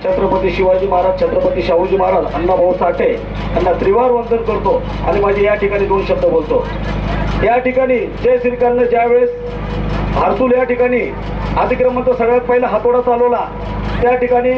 छत्रपती शिवाजी महाराज, छत्रपती शाहूजी महाराज, अण्णाभाऊ साठे यांना त्रिवार वंदन करतो आणि माझे या ठिकाणी 2 शब्द बोलतो। या ठिकाणी जय श्रीकांतने ज्यावेळेस हर्सुल या ठिकाणी अतिक्रमणचा सगळ्यात पहिला हातोडा चालवला, त्या ठिकाणी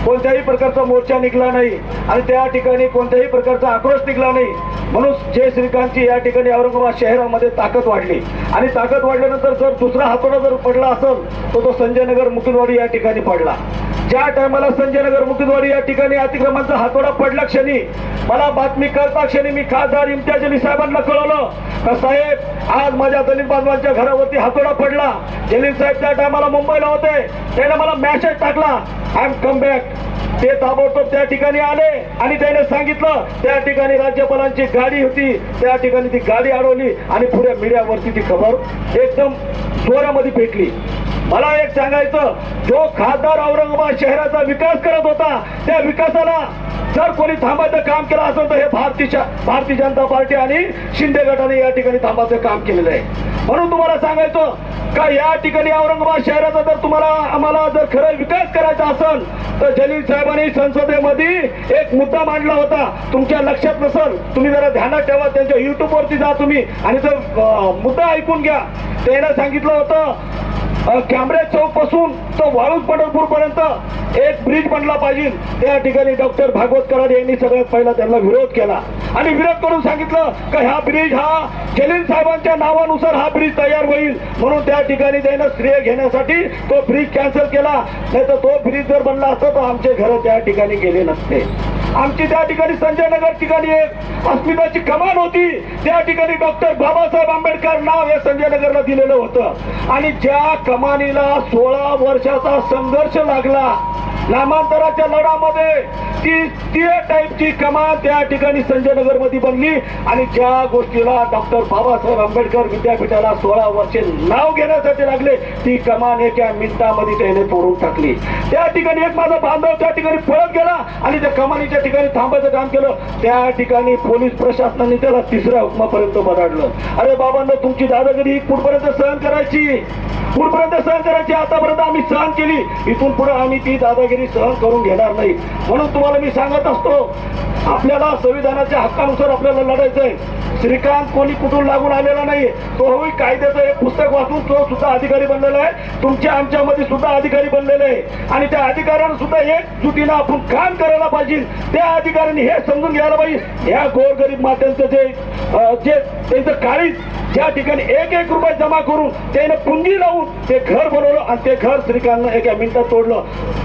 कोणत्याही प्रकारचा मोर्चा निघाला नाही आणि त्या ठिकाणी कोणत्याही प्रकारचा आक्रोश निघाला नाही। म्हणून जय श्रीकांतची या ठिकाणी औरंगाबाद शहरामध्ये ताकद वाढली आणि ताकद वाढल्यानंतर जर दुसरा हातोडा जर पडला असेल तर तो संजय नगर मुकिंदवाडी या ठिकाणी पडला। ज्या टायमाला संजय नगर मुकिंदवाडी या ठिकाणी अतिक्रमणाचा हातोडा पडला क्षणी मला बातमी करता क्षणी मी खासदार इम्तियाज अली साहेबांना कळवलं का साहेब आज माझ्या दलित बांधवांच्या घरावरती हातोडा पडला। जलील साहेब त्या टायमाला मुंबईला होते, त्याने मला मेसेज टाकला आय एम कम बॅक। ते ताबडतोब त्या ठिकाणी आले आणि त्याने सांगितलं, त्या ठिकाणी राज्यपालांची गाडी होती, त्या ठिकाणी ती गाडी अडवली आणि पुऱ्या मीडियावरती ती खबर एकदम जोरामध्ये पेटली। मला एक सांगायचं, जो खासदार औरंगाबाद शहराचा विकास करत होता त्या विकासाला जर कोणी थांबायचं काम केलं असेल तर हे भारतीय जनता पार्टी आणि शिंदे गटाने या ठिकाणी थांबायचं काम केलेलं आहे। म्हणून तुम्हाला सांगायचं का या ठिकाणी औरंगाबाद शहराचा जर तुम्हाला आम्हाला जर खरं विकास करायचा असेल तर जलील साहेबांनी संसदेमध्ये एक मुद्दा मांडला होता, तुमच्या लक्षात नसेल, तुम्ही जरा ध्यानात ठेवा, त्यांच्या युट्यूब वरती जा तुम्ही आणि तो मुद्दा ऐकून घ्या। त्याने सांगितलं होतं कॅम्ब्रेज चौक पासून तो वाळूज पंढरपूर पर्यंत एक ब्रिज बनला पाहिजे। त्या ठिकाणी डॉक्टर भागवत कराड यांनी सगळ्यात पहिला त्यांना विरोध केला आणि विरोध करून सांगितलं की हा ब्रिज हा जलील साहेबांच्या नावानुसार हा ब्रिज तयार होईल, म्हणून त्या ठिकाणी त्यानं श्रेय घेण्यासाठी तो ब्रिज कॅन्सल केला। नाही तर तो ब्रिज जर बनला असता तर आमचे घर त्या ठिकाणी गेले नसते। आमची त्या ठिकाणी संजय नगर ठिकाणी एक अस्मिताची कमान होती, त्या ठिकाणी डॉक्टर बाबासाहेब आंबेडकर नाव या संजय नगरला दिलेलं होतं आणि ज्या कमानीला 16 वर्षाचा संघर्ष लागला, नामांतराच्या लढामध्ये ती टाईपची कमान त्या ठिकाणी संजय नगर मध्ये बनली आणि ज्या गोष्टीला डॉक्टर बाबासाहेब आंबेडकर विद्यापीठाला 16 वर्षे नाव घेण्यासाठी लागले ती कमान एका मिनिटामध्ये त्याने तोडून टाकली। त्या ठिकाणी एक माझा बांधव त्या ठिकाणी पळत गेला आणि त्या कमानीच्या ठिकाणी थांबायचं काम केलं। त्या ठिकाणी पोलीस प्रशासनाने त्याला 3ऱ्या हुकमापर्यंत बदाडलं। अरे बाबांनो, तुमची दादागिरी कुठपर्यंत सहन करायची, कुठपर्यंत सहन करायची, आतापर्यंत आम्ही सहन केली, इथून पुढे आम्ही ती दादागिरी सहन करून घेणार नाही। म्हणून तुम्हाला मी सांगत असतो, आपल्याला संविधानाच्या हक्कानुसार आपल्याला लढायचंय। श्रीकांत कोणी कुठून लागून आलेला नाही, तो होई कायद्याचं एक पुस्तक वाचून तो सुद्धा अधिकारी बनलेला आहे, तुमच्या आमच्यामध्ये सुद्धा अधिकारी बनलेले आहे आणि त्या अधिकाऱ्यांना सुद्धा एकजुटीनं आपण काम करायला पाहिजे। त्या अधिकाऱ्यांनी हे समजून घ्यायला पाहिजे, या गोरगरीब मात्यांचं जे त्यांचं काळीज ज्या ठिकाणी 1-1 रुपये जमा करून त्याने पुंजी लावून ते घर बनवलं आणि ते घर श्रीकांतनं एका मिनिटात तोडलं।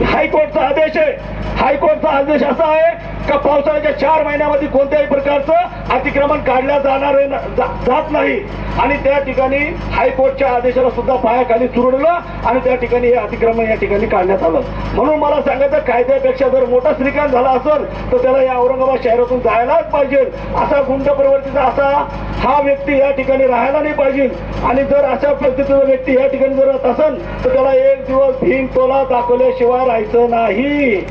हायकोर्टचा आदेश आहे, हायकोर्टचा आदेश असा आहे का पावसाळ्याच्या 4 महिन्यामध्ये कोणत्याही प्रकारचं अतिक्रमण काढल्या जात नाही आणि त्या ठिकाणी हायकोर्टच्या आदेशाला सुद्धा पायाखाली चुरडलं आणि त्या ठिकाणी हे अतिक्रमण या ठिकाणी काढण्यात आलं। म्हणून मला सांगायचं, कायद्यापेक्षा जर मोठा श्रीकांत झाला असेल तर त्याला या औरंगाबाद शहरातून जायलाच पाहिजे। असा गुंड प्रवृत्तीचा असा हा व्यक्ती या ठिकाणी राहायला नाही पाहिजे आणि जर अशा पद्धतीचा व्यक्ती या ठिकाणी जर असेल तर त्याला एक दिवस भीम टोला दाखवल्याशिवाय राहायचं नाही।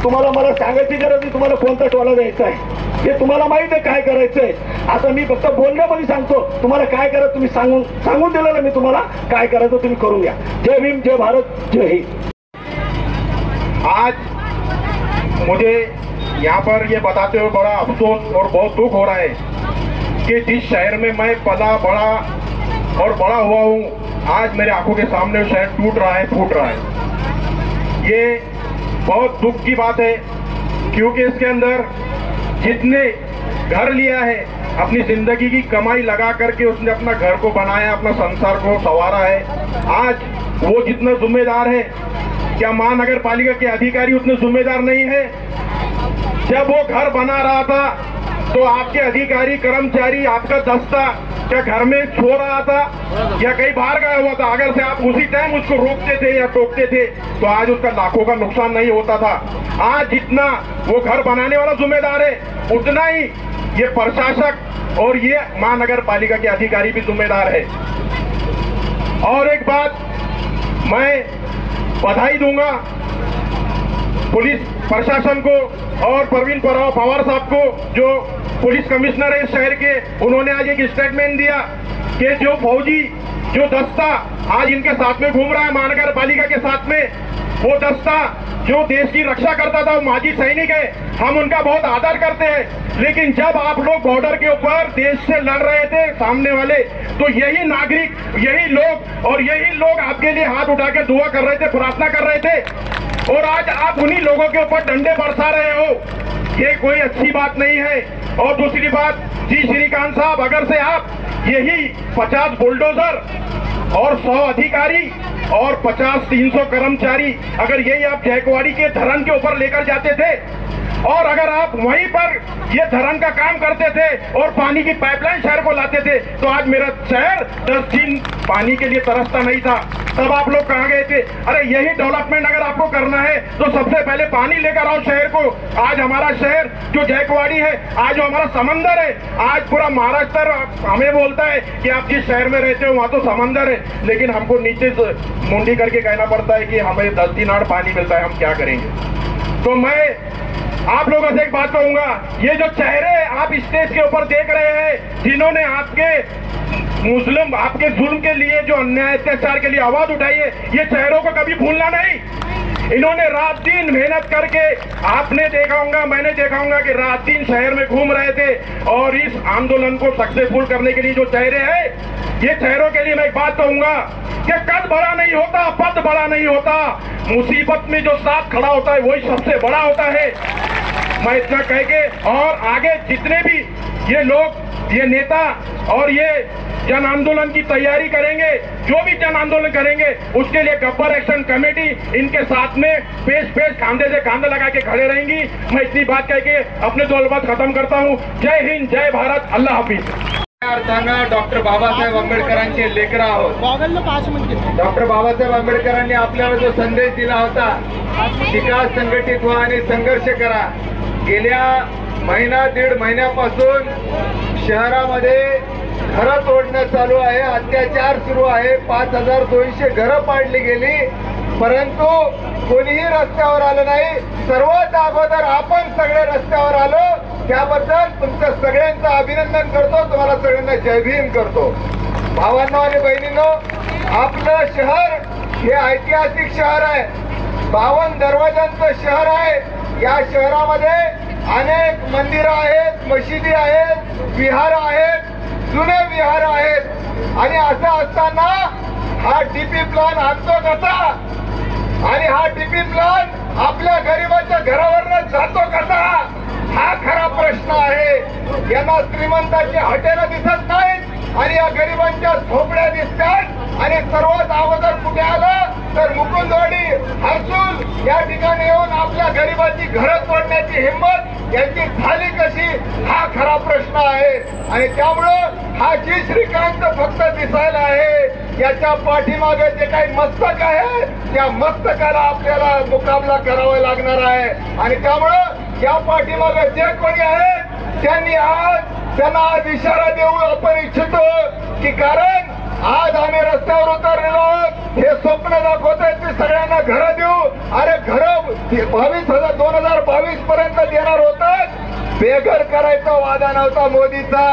तुम्हाला मला सांगायची गरज नाही तुम्हाला कोणता टोला द्यायचा आहे, हे तुम्हाला माहित आहे काय करायचंय। आता मी फक्त बोलण्यामध्ये सांगतो, तुम्हाला काय करायचं तुम्ही सांगून दिलेलं मी तुम्हाला काय करायचं तुम्ही करून घ्या। जय भीम, जय भारत, जय हिंद। आज मुझे यहाँ पर ये बताते हुए बड़ा अफसोस और बहुत दुख हो रहा है कि जिस शहर में मैं पला बड़ा और बड़ा हुआ हूँ, आज मेरे आंखों के सामने वो शहर टूट रहा है, फूट रहा है। ये बहुत दुख की बात है क्योंकि इसके अंदर जितने घर लिया है, अपनी जिंदगी की कमाई लगा करके उसने अपना घर को बनाया, अपना संसार को संवारा है, आज वो जितना जिम्मेदार है, क्या महानगर पालिका के अधिकारी उतने जिम्मेदार नहीं है? जब वो घर बना रहा था तो आपके अधिकारी कर्मचारी आपका दस्ता क्या घर में सो रहा था या कहीं बाहर गया हुआ था? अगर से आप उसी टाइम उसको रोकते थे या टोकते थे तो आज उसका लाखों का नुकसान नहीं होता था। आज जितना वो घर बनाने वाला जिम्मेदार है उतना ही ये प्रशासक और ये महानगर पालिका के अधिकारी भी जिम्मेदार है। और एक बात मैं बधाई दूंगा पुलिस प्रशासन को और प्रवीण पवार साहब को, जो पुलिस कमिश्नर है इस शहर के, उन्होंने आज एक स्टेटमेंट दिया कि जो फौजी जो दस्ता आज इनके साथ में घूम रहा है महानगर पालिका के साथ में, वो दस्ता जो देश की रक्षा करता था, वो माजी सैनिक है, हम उनका बहुत आदर करते हैं। लेकिन जब आप लोग बॉर्डर के ऊपर देश से लड़ रहे थे सामने वाले, तो यही नागरिक, यही लोग आपके लिए हाथ उठा के दुआ कर रहे थे, प्रार्थना कर रहे थे, और आज आप उन्हीं लोगों के ऊपर डंडे बरसा रहे हो। ये कोई अच्छी बात नहीं है। और दूसरी बात, जी श्रीकांत साहब, अगर से आप यही 50 बुलडोजर और 100 अधिकारी और 50-300 कर्मचारी, अगर यही आप जयकवाड़ी के धरन के ऊपर लेकर जाते थे, और अगर आप वहीं पर ये धरन का काम करते थे और पानी की पाइपलाइन शहर को लाते थे, तो आज मेरा शहर 10 दिन पानी के लिए तरसता नहीं था। तब आप लोग कहाँ गए थे? अरे यही डेवलपमेंट अगर आपको करना है तो सबसे पहले पानी लेकर आओ शहर को। आज हमारा शहर जो जयकवाड़ी है, आज जो हमारा समंदर है, आज पूरा महाराष्ट्र हमें बोलता है कि आप जिस शहर में रहते हो वहाँ तो समंदर है, लेकिन हमको नीचे से मुंडी करके कहना पड़ता है कि हमें 10 दिन और पानी मिलता है, हम क्या करेंगे। तो मैं आप लोगों से एक बात कहूंगा, ये जो चेहरे आप स्टेज के ऊपर देख रहे हैं, जिन्होंने आपके मुस्लिम आपके जुल्म के लिए, जो अन्याय अत्याचार के लिए आवाज उठाई है, ये चेहरों को कभी भूलना नहीं। इन्होंने रात दिन मेहनत करके, आपने देखा होगा, मैंने देखा होगा कि रात दिन शहर में घूम रहे थे, और इस आंदोलन को सक्सेसफुल करने के लिए जो चेहरे हैं, ये चेहरों के लिए मैं एक बात कहूंगा कि कद बड़ा नहीं होता, पद बड़ा नहीं होता, मुसीबत में जो साथ खड़ा होता है वही सबसे बड़ा होता है। मैं इतना कह के, और आगे जितने भी ये लोग, ये नेता और ये जन आंदोलन की तैयारी करेंगे, जो भी जन आंदोलन करेंगे, उसके लिए गब्बर एक्शन कमेटी इनके साथ में पेश कांधे से कांधा लगा के खड़े रहेंगी। मैं इतनी बात कह के अपने 2 अलफाज खत्म करता हूँ। जय हिंद, जय भारत, अल्लाह हाफिज। अर्थानं डॉक्टर बाबासाहेब आंबेडकरांचे लेकरं आहोत। डॉक्टर बाबासाहेब आंबेडकरांनी आपल्याला जो संदेश दिला होता, शिका, संघटित व्हा आणि संघर्ष करा, गेल्या दीड महिन्यापासून शहरामध्ये घरं तोडणं चालू आहे, अत्याचार सुरू आहे, 5200 घरं पाडली गेली, परंतु कोणीही रस्त्यावर आलं नाही। सर्वात अगोदर आपण सगळे रस्त्यावर आलो, त्याबद्दल तुमच्या सगळ्यांचं अभिनंदन करतो, तुम्हाला सगळ्यांना जय भीम करतो। भावांनो आणि बहिणींनो, आपलं शहर हे ऐतिहासिक शहर आहे, 52 दरवाजांचं शहर आहे। या शहरामध्ये अनेक मंदिरं आहेत, मशिदी आहेत, विहार आहेत, जुने विहार आहेत, आणि असं असताना हा डीपी प्लॅन आणतो कसा, आणि हा डीपी प्लॅन आपल्या गरिबाच्या घरावरनं जातो कसा, हा खरा प्रश्न आहे। यांना श्रीमंताची हॉटेलं दिसत नाहीत आणि या गरिबांच्या झोपड्या दिसतात, आणि सर्वात अगोदर कुठे आलं तर मुकुंदवाडी, हर्सुल या ठिकाणी येऊन आपल्या गरिबाची घरं तोडण्याची हिंमत यांची झाली कशी, हा खरा प्रश्न आहे। आणि त्यामुळं हा जी श्रीकांत फक्त दिसायला आहे, याच्या पाठीमागे जे काही मस्तक आहे, त्या मस्तकाला आपल्याला मुकाबला करावा लागणार आहे। आणि त्यामुळं या पाठीमागे जे कोणी आहे त्यांना आज इशारा देऊ आपण इच्छितो की, कारण आज आम्ही रस्त्यावर उतरलेलो आहोत, हे स्वप्न दाखवतोय की सगळ्यांना घरं देऊ। अरे घरं 2022 पर्यंत देणार होतात, बेघर करायचा वादा नव्हता मोदीचा,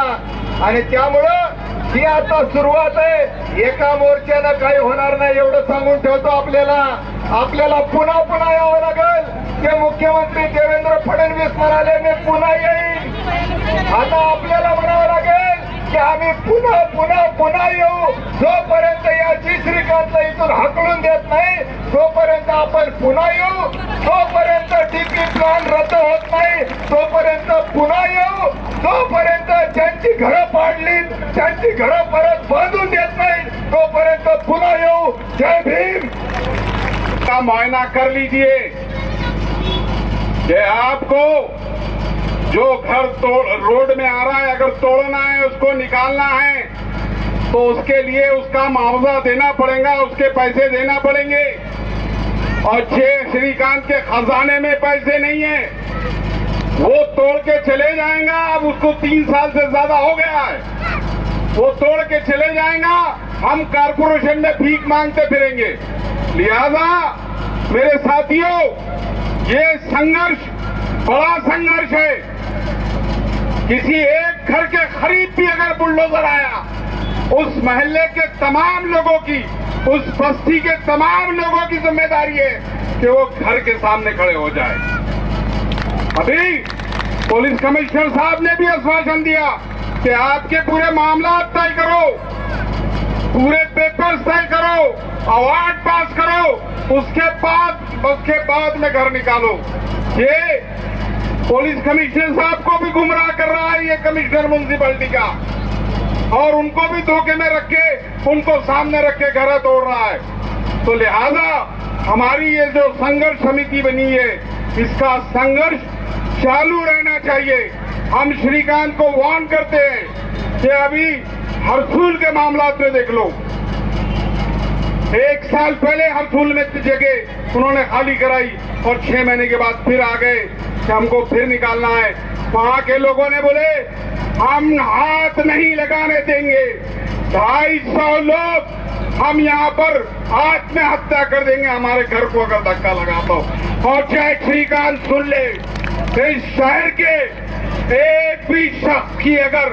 आणि त्यामुळं ही आता सुरुवात आहे। एका मोर्चानं काही होणार नाही एवढं सांगून ठेवतो आपल्याला पुन्हा यावं लागेल। ते मुख्यमंत्री देवेंद्र फडणवीस म्हणाले मी पुन्हा येईल, आता आपल्याला म्हणावं लागेल की आम्ही पुन्हा येऊ। जोपर्यंत या जी श्रीकांतला इथून हाकलून देत नाही, तोपर्यंत आपण पुन्हा येऊ, तोपर्यंत डीपी प्लॅन रद्द होत नाही, तोपर्यंत पुन्हा येऊ, तोपर्यंत ज्यांची घरं पाडली त्यांची घरं परत बांधून देत नाही, तोपर्यंत पुन्हा येऊ। जय भीम। का मुआयना कर लीजिए कि आपको जो घर रोड में आ रहा है, अगर तोड़ना है, उसको निकालना है, तो उसके लिए उसका मुआवजा देना पड़ेगा, उसके पैसे देना पड़ेंगे। और श्रीकांत के खजाने में पैसे नहीं है, वो तोड़ के चले जाएगा। अब उसको 3 साल से ज्यादा हो गया है, वो तोड़ के चले जाएगा, हम कारपोरेशन में भीख मांगते फिरेंगे। लिहाजा मेरे साथियों, ये संघर्ष बड़ा संघर्ष है। किसी एक घर के करीब भी अगर बुलडोजर आया उस महल्ले के तमाम लोगों की, उस बस्ती के तमाम लोगों की जिम्मेदारी है कि वो घर के सामने खड़े हो जाए। अभी पुलिस कमिश्नर साहब ने भी आश्वासन दिया कि आपके पूरे मामला तय करो, पूरे पेपर्स तय करो, अवार्ड पास करो, उसके बाद में घर निकालो। ये पुलिस कमिश्नर साहब को भी गुमराह कर रहा है ये कमिश्नर म्युनिसिपैलिटी का, और उनको भी धोखे में रख के, उनको सामने रख के घर तोड़ रहा है। तो लिहाजा हमारी ये जो संघर्ष समिति बनी है, इसका संघर्ष चालू रहना चाहिए। हम श्रीकांत को वार्न करते हैं कि अभी हरसूल के मामला में देख लो, 1 साल पहले हरसूल में जगह उन्होंने खाली कराई और 6 महीने के बाद फिर आ गए कि हमको फिर निकालना है। वहां के लोगों ने बोले हम हाथ नहीं लगाने देंगे, 250 लोग हम यहाँ पर आत्महत्या कर देंगे हमारे घर को अगर धक्का लगा तो। और चाहे श्रीकांत सुन ले, इस शहर के एक भी शख्स की अगर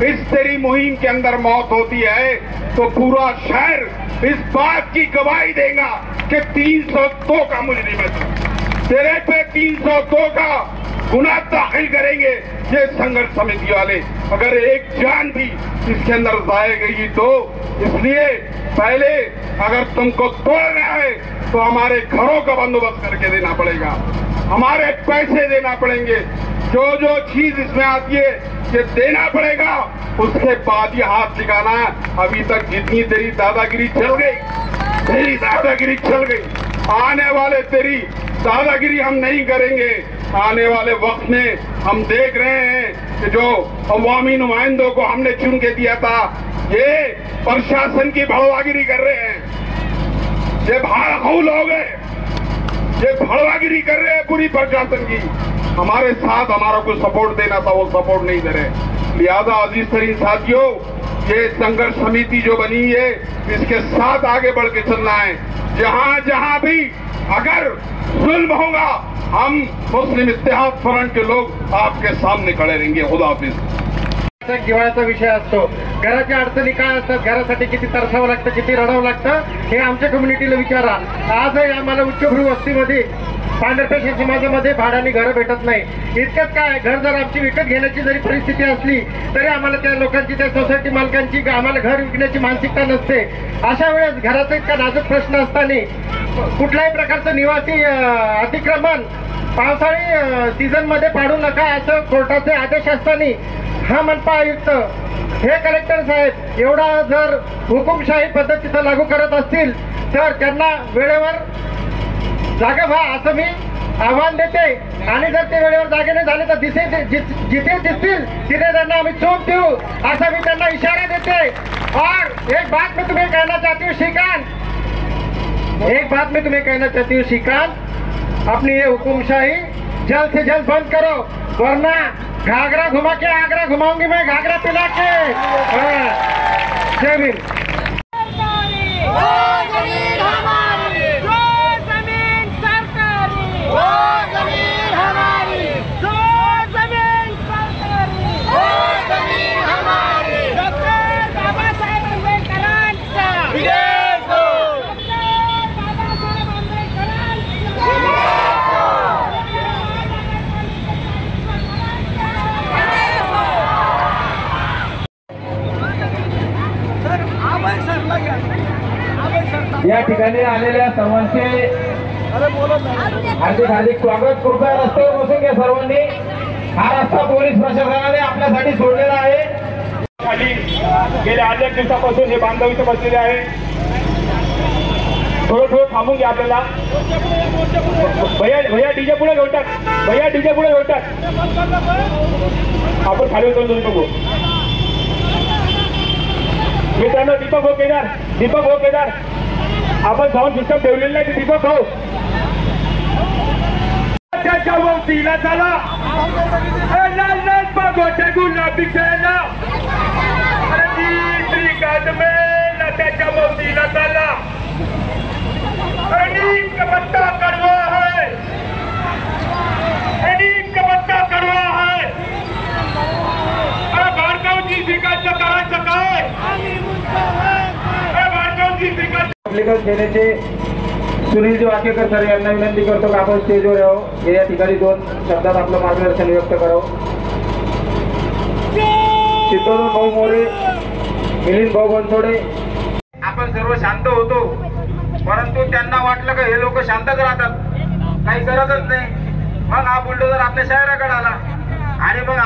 इस तेरी मुहिम के अंदर मौत होती है तो पूरा शहर इस बात की गवाही देगा कि 302 का मुजरिम है, तेरे पे 302 का गुनाह दाखिल करेंगे ये संघर्ष समिति वाले। अगर एक जान भी इसके अंदर जाए गई तो इसलिए पहले अगर तुमको तोड़ना है तो हमारे घरों का बंदोबस्त करके देना पड़ेगा, हमारे पैसे देना पड़ेंगे, जो जो चीज इसमें आती है ये देना पड़ेगा, उसके बाद ये हाथ दिखाना है। अभी तक जितनी तेरी दादागिरी चल गई, आने वाले तेरी दादागिरी हम नहीं करेंगे। आने वाले वक्त में हम देख रहे हैं कि जो अवामी नुमाइंदों को हमने चुन के दिया था, ये प्रशासन की भड़वागिरी कर रहे हैं, ये भाड़ाखू लोग हैं, ये भड़वागिरी कर रहे हैं पूरी प्रशासन की। हमारे साथ हमारा कुछ सपोर्ट देना था, वो सपोर्ट नहीं दे रहे। लिहाजा अजीज तरीन साथियों, ये संघर्ष समिति जो बनी है इसके साथ आगे बढ़ के चलना है। जहां जहां भी अगर जुल्म होगा हम मुस्लिम इत्तेहाद फ्रंट के लोग आपके सामने खड़े रहेंगे। खुदा हाफिज। जिव्हाळ्याचा विषय असतो, घराच्या अडचणी काय असतात, घरासाठी किती तरसावं लागतं, किती रडावं लागतं, हे आमच्या कम्युनिटीला विचारा। आजही आम्हाला उच्चभ्रू वस्तीमध्ये पांढरपेशा समाजामध्ये भाड्याने घरं भेटत नाही। इतकंच काय, घर जर आमची विकत घेण्याची जरी परिस्थिती असली तरी आम्हाला त्या लोकांची, त्या सोसायटी मालकांची आम्हाला घर विकण्याची मानसिकता नसते। अशा वेळेस घराचा इतका नाजूक प्रश्न असताना कुठल्याही प्रकारचं निवासी अतिक्रमण पावसाळी सीझन मध्ये पाडू नका असं कोर्टाचे आदेश असताना हा मनपा आयुक्त, हे कलेक्टर साहेब एवढा जर हुकुमशाही पद्धतीचं लागू करत असतील तर त्यांना वेळेवर जागा व्हा असं मी आव्हान देते। आणि जर ते वेळेवर जागे नाही झाले तर जिथे दिसतील तिथे त्यांना आम्ही चोप देऊ असा मी त्यांना इशारा देते। और एक बात मैं तुम्हें कहना चाहती हूँ श्रीकांत, अपनी ये हुकुमशाही जल्द से जल्द बंद करो, वरना घाघरा घुमा के आगरा घुमाऊंगी मैं, घाघरा पिला के। जय भीम। या ठिकाणी आलेल्या सर्वांचे हार्दिक हार्दिक स्वागत। कृपया रस्त्यावर बसून घ्या सर्वांनी। हा रस्ता पोलीस प्रशासनाने आपल्यासाठी सोडलेला आहे। खाली गेल्या अनेक दिवसापासून हे बांधव इथे बसलेले आहे। थोडं थांबून घ्या आपल्याला। भैया डीजे पुढे घेऊन टाक, आपण खाली उतरून बघू। मित्रांनो, दीपक हो केदार, आपण साऊंड सिस्टम ठेवलेलं नाही, दीपक हो। त्याच्या वतीला चला, लाल लाल पगोटे गुलाबी केला, श्रीकांत मेला त्याच्या वतीला चला। नीम का पत्ता कड़वा है, नीम का पत्ता कड़वा है। अरे भार्गव जी श्रीकांत करायचं काय? पब्लिक सेनेचे सुनीलजी वाकेकर सर यांना विनंती करतो की आपण स्टेजवर यावं, या ठिकाणी 2 शब्दात आपलं मार्गदर्शन व्यक्त करावं. चित्तोडून भाऊ मोरे, मिलिंद भाऊ बनसोडे. आपण सर्व शांत होतो, परंतु त्यांना वाटलं का हे लोक शांतच राहतात, काही करतच नाही. मग हा बुलडोजर आपल्या शहराकडे आला आणि मग